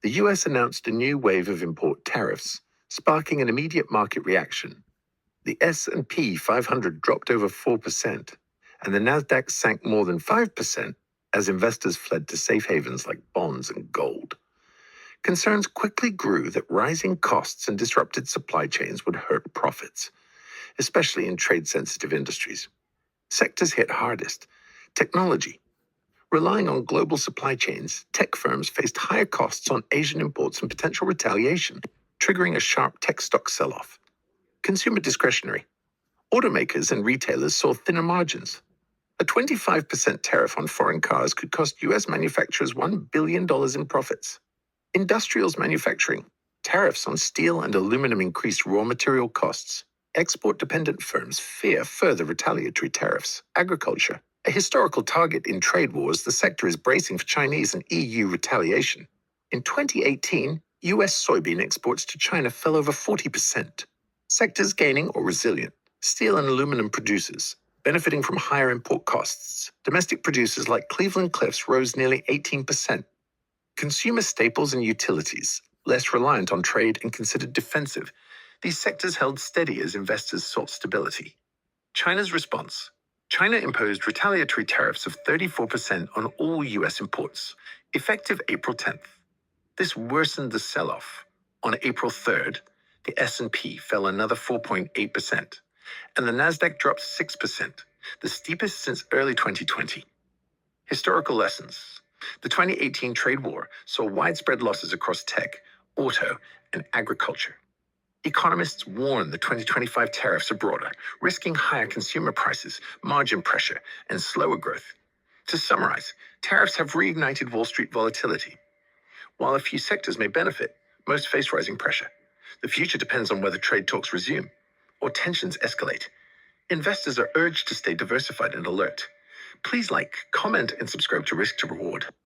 the US announced a new wave of import tariffs, sparking an immediate market reaction. The S&P 500 dropped over 4%, and the Nasdaq sank more than 5% as investors fled to safe havens like bonds and gold. Concerns quickly grew that rising costs and disrupted supply chains would hurt profits, especially in trade-sensitive industries. Sectors hit hardest: technology. Relying on global supply chains, tech firms faced higher costs on Asian imports and potential retaliation, triggering a sharp tech stock sell-off. Consumer discretionary. Automakers and retailers saw thinner margins. A 25% tariff on foreign cars could cost US manufacturers $1 billion in profits. Industrials manufacturing. Tariffs on steel and aluminum increased raw material costs. Export-dependent firms fear further retaliatory tariffs. Agriculture. A historical target in trade wars, the sector is bracing for Chinese and EU retaliation. In 2018, US soybean exports to China fell over 40%. Sectors gaining or resilient: steel and aluminum producers, benefiting from higher import costs. Domestic producers like Cleveland-Cliffs rose nearly 18%. Consumer staples and utilities, less reliant on trade and considered defensive. These sectors held steady as investors sought stability. China's response. China imposed retaliatory tariffs of 34% on all US imports, effective April 10th. This worsened the sell-off. On April 3rd, the S&P fell another 4.8%, and the Nasdaq dropped 6%, the steepest since early 2020. Historical lessons. The 2018 trade war saw widespread losses across tech, auto, and agriculture. Economists warn the 2025 tariffs are broader, risking higher consumer prices, margin pressure, and slower growth. To summarize, tariffs have reignited Wall Street volatility. While a few sectors may benefit, most face rising pressure. The future depends on whether trade talks resume or tensions escalate. Investors are urged to stay diversified and alert. Please like, comment, and subscribe to Risk to Reward.